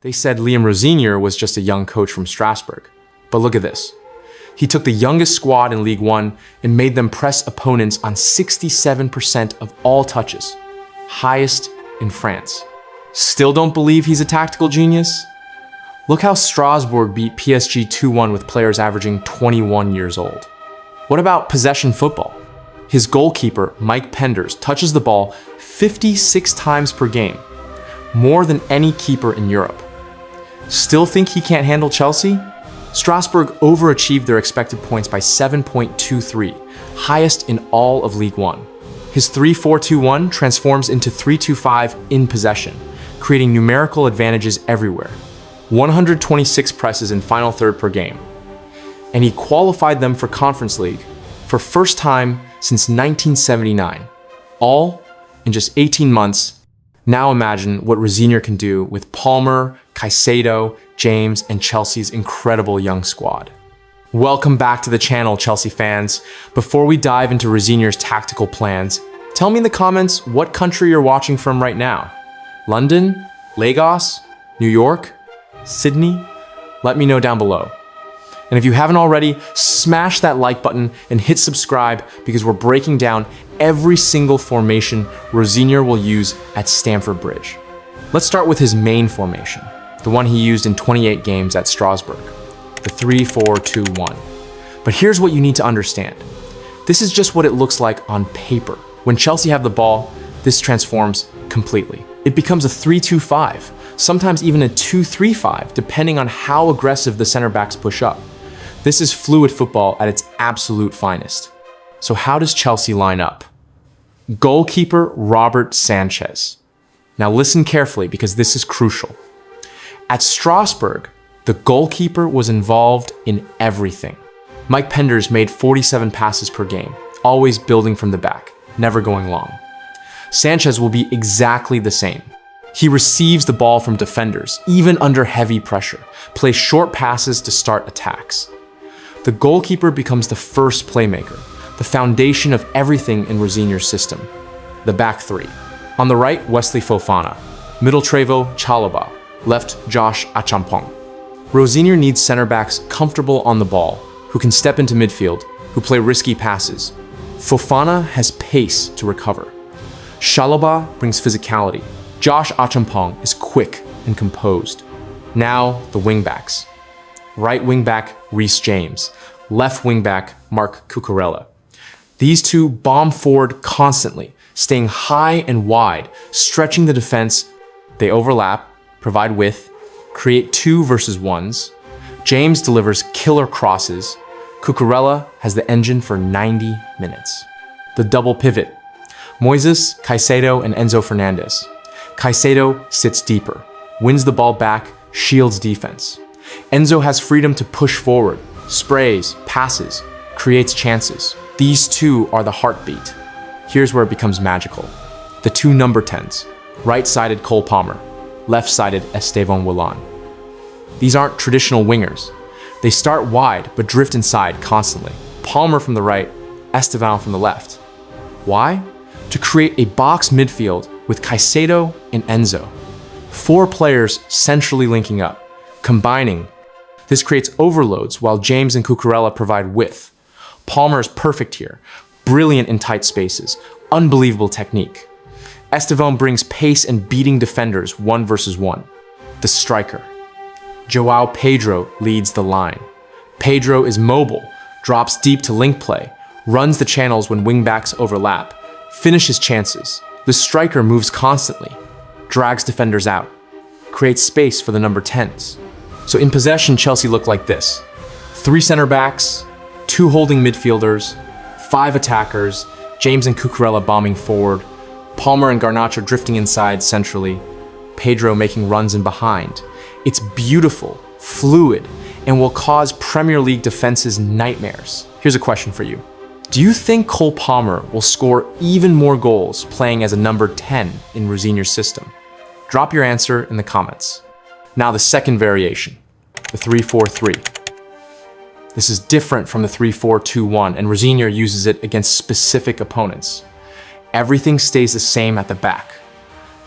They said Liam Rosenior was just a young coach from Strasbourg. But look at this. He took the youngest squad in League One and made them press opponents on 67% of all touches, highest in France. Still don't believe he's a tactical genius? Look how Strasbourg beat PSG 2-1 with players averaging 21 years old. What about possession football? His goalkeeper, Mike Penders, touches the ball 56 times per game, more than any keeper in Europe. Still think he can't handle Chelsea? Strasbourg overachieved their expected points by 7.23, highest in all of League One. His 3-4-2-1 transforms into 3-2-5 in possession, creating numerical advantages everywhere. 126 presses in final third per game. And he qualified them for Conference League for first time since 1979, all in just 18 months. Now imagine what Rosenior can do with Palmer, Caicedo, James, and Chelsea's incredible young squad. Welcome back to the channel, Chelsea fans. Before we dive into Rosenior's tactical plans, tell me in the comments what country you're watching from right now. London? Lagos? New York? Sydney? Let me know down below. And if you haven't already, smash that like button and hit subscribe because we're breaking down every single formation Rosenior will use at Stamford Bridge. Let's start with his main formation, the one he used in 28 games at Strasbourg, the 3-4-2-1. But here's what you need to understand. This is just what it looks like on paper. When Chelsea have the ball, this transforms completely. It becomes a 3-2-5, sometimes even a 2-3-5, depending on how aggressive the center backs push up. This is fluid football at its absolute finest. So how does Chelsea line up? Goalkeeper Robert Sanchez. Now listen carefully because this is crucial. At Strasbourg, the goalkeeper was involved in everything. Mike Penders made 47 passes per game, always building from the back, never going long. Sanchez will be exactly the same. He receives the ball from defenders, even under heavy pressure, plays short passes to start attacks. The goalkeeper becomes the first playmaker, the foundation of everything in Rosenior's system. The back three. On the right, Wesley Fofana. Middle Trevoh Chalobah. Left, Josh Achampong. Rosenior needs center backs comfortable on the ball, who can step into midfield, who play risky passes. Fofana has pace to recover. Chalobah brings physicality. Josh Achampong is quick and composed. Now, the wingbacks. Right wing-back, Reece James. Left wing-back, Marc Cucurella. These two bomb forward constantly, staying high and wide, stretching the defense. They overlap, provide width, create 2 versus 1s. James delivers killer crosses. Cucurella has the engine for 90 minutes. The double pivot. Moises, Caicedo, and Enzo Fernandez. Caicedo sits deeper, wins the ball back, shields defense. Enzo has freedom to push forward, sprays, passes, creates chances. These two are the heartbeat. Here's where it becomes magical. The two number 10s, right-sided Cole Palmer, left-sided Esteban Willan. These aren't traditional wingers. They start wide but drift inside constantly. Palmer from the right, Esteban from the left. Why? To create a box midfield with Caicedo and Enzo. 4 players centrally linking up, combining. This creates overloads while James and Cucurella provide width. Palmer is perfect here, brilliant in tight spaces, unbelievable technique. Esteban brings pace and beating defenders 1 versus 1. The striker. João Pedro leads the line. Pedro is mobile, drops deep to link play, runs the channels when wingbacks overlap, finishes chances. The striker moves constantly, drags defenders out, creates space for the number 10s. So in possession, Chelsea looked like this. 3 center backs, 2 holding midfielders, 5 attackers, James and Cucurella bombing forward, Palmer and Garnacho drifting inside centrally, Pedro making runs in behind. It's beautiful, fluid, and will cause Premier League defenses nightmares. Here's a question for you. Do you think Cole Palmer will score even more goals playing as a number 10 in Rosenior's system? Drop your answer in the comments. Now the second variation, the 3-4-3. This is different from the 3-4-2-1, and Rosenior uses it against specific opponents. Everything stays the same at the back.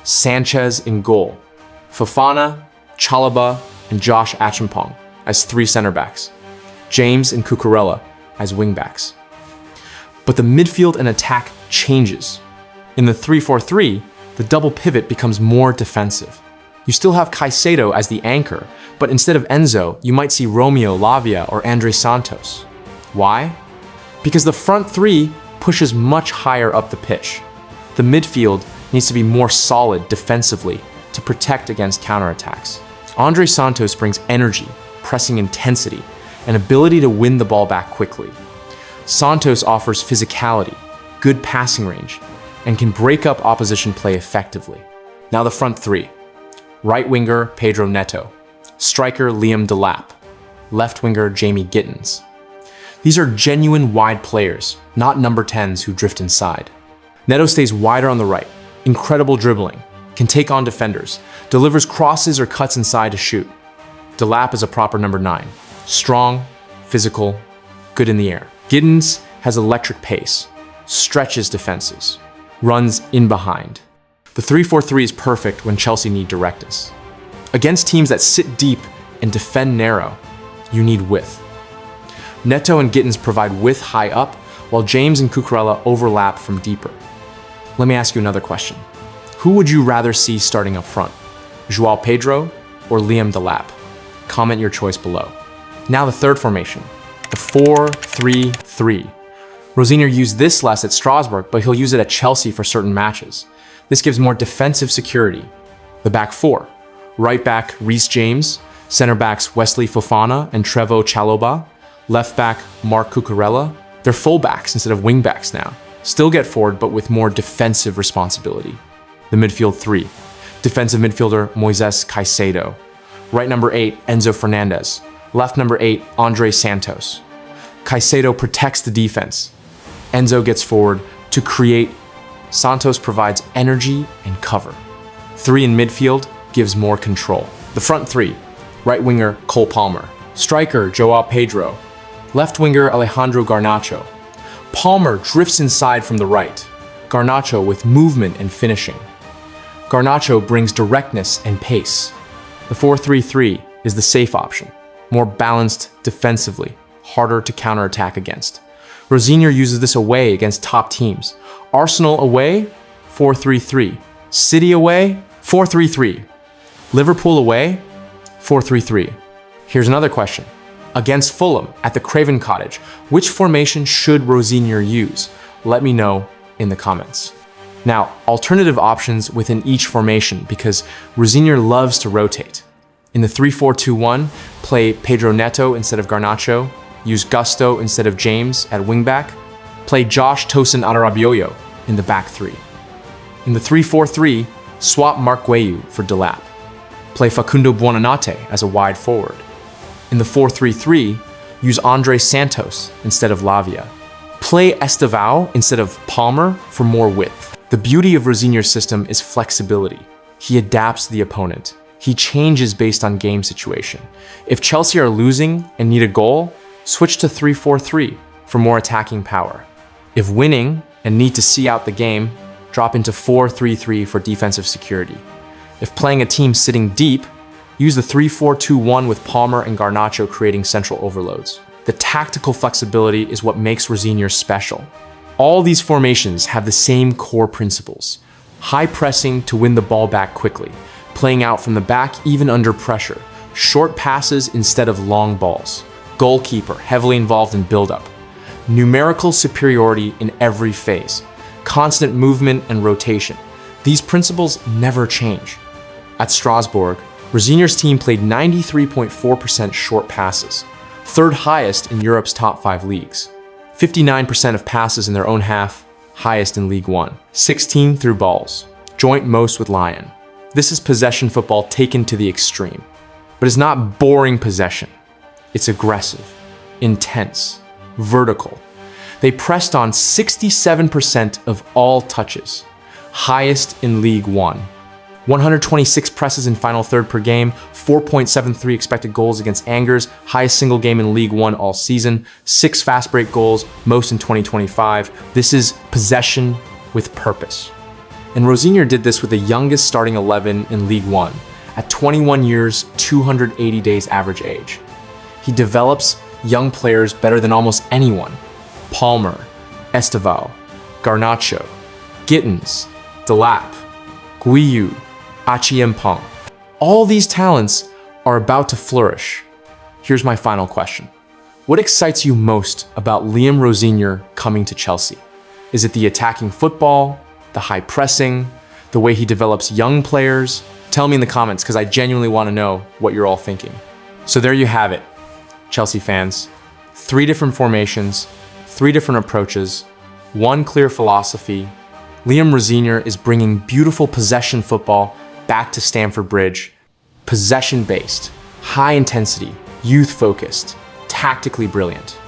Sanchez in goal. Fofana, Chalobah and Josh Achimpong as 3 center backs, James and Cucurella as wing backs. But the midfield and attack changes. In the 3-4-3, the double pivot becomes more defensive. You still have Caicedo as the anchor, but instead of Enzo, you might see Romeo Lavia or Andre Santos. Why? Because the front 3 pushes much higher up the pitch. The midfield needs to be more solid defensively to protect against counterattacks. Andre Santos brings energy, pressing intensity, and ability to win the ball back quickly. Santos offers physicality, good passing range, and can break up opposition play effectively. Now the front 3. Right winger Pedro Neto, striker Liam Delap, left winger Jamie Gittins. These are genuine wide players, not number 10s who drift inside. Neto stays wider on the right, incredible dribbling, can take on defenders, delivers crosses or cuts inside to shoot. Delap is a proper number 9, strong, physical, good in the air. Gittins has electric pace, stretches defenses, runs in behind. The 3-4-3 is perfect when Chelsea need directness. Against teams that sit deep and defend narrow, you need width. Neto and Gittins provide width high up, while James and Cucurella overlap from deeper. Let me ask you another question. Who would you rather see starting up front? Joao Pedro or Liam Delap? Comment your choice below. Now the third formation, the 4-3-3. Rosenior used this less at Strasbourg, but he'll use it at Chelsea for certain matches. This gives more defensive security. The back 4, right back Reece James, center backs Wesley Fofana and Trevoh Chalobah, left back Marc Cucurella. They're fullbacks instead of wingbacks now. Still get forward, but with more defensive responsibility. The midfield 3, defensive midfielder Moises Caicedo, right number 8 Enzo Fernandez, left number 8 Andre Santos. Caicedo protects the defense. Enzo gets forward to create. Santos provides energy and cover. 3 in midfield gives more control. The front 3, right winger Cole Palmer, striker Joao Pedro, left winger Alejandro Garnacho. Palmer drifts inside from the right, Garnacho with movement and finishing. Garnacho brings directness and pace. The 4-3-3 is the safe option, more balanced defensively, harder to counterattack against. Rosenior uses this away against top teams. Arsenal away, 4-3-3. City away, 4-3-3. Liverpool away, 4-3-3. Here's another question. Against Fulham at the Craven Cottage, which formation should Rosenior use? Let me know in the comments. Now, alternative options within each formation because Rosenior loves to rotate. In the 3-4-2-1, play Pedro Neto instead of Garnacho, use Gusto instead of James at wingback, play Josh Tosin Adarabioyo in the back 3. In the 3-4-3, swap Marc Guehi for Delap. Play Facundo Buonanotte as a wide forward. In the 4-3-3, use Andre Santos instead of Lavia. Play Estevao instead of Palmer for more width. The beauty of Rosenier's system is flexibility. He adapts the opponent. He changes based on game situation. If Chelsea are losing and need a goal, switch to 3-4-3 for more attacking power. If winning and need to see out the game, drop into 4-3-3 for defensive security. If playing a team sitting deep, use the 3-4-2-1 with Palmer and Garnacho creating central overloads. The tactical flexibility is what makes Rosenior special. All these formations have the same core principles. High pressing to win the ball back quickly, playing out from the back even under pressure, short passes instead of long balls, goalkeeper heavily involved in build-up, numerical superiority in every phase, constant movement and rotation. These principles never change. At Strasbourg, Rosenier's team played 93.4% short passes, third highest in Europe's top 5 leagues. 59% of passes in their own half, highest in League 1. 16 through balls, joint most with Lyon. This is possession football taken to the extreme. But it's not boring possession. It's aggressive, intense, vertical. They pressed on 67% of all touches, highest in League 1. 126 presses in final third per game, 4.73 expected goals against Angers, highest single game in League 1 all season, 6 fast break goals, most in 2025. This is possession with purpose. And Rosenior did this with the youngest starting 11 in League 1, at 21 years, 280 days average age. He develops young players better than almost anyone. Palmer, Esteval, Garnacho, Gittins, Delap, Guiyu, Achiempong. All these talents are about to flourish. Here's my final question. What excites you most about Liam Rosenior coming to Chelsea? Is it the attacking football, the high pressing, the way he develops young players? Tell me in the comments because I genuinely want to know what you're all thinking. So there you have it, Chelsea fans. 3 different formations, 3 different approaches, 1 clear philosophy. Liam Rosenior is bringing beautiful possession football back to Stamford Bridge. Possession-based, high intensity, youth-focused, tactically brilliant.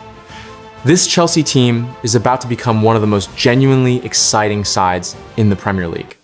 This Chelsea team is about to become one of the most genuinely exciting sides in the Premier League.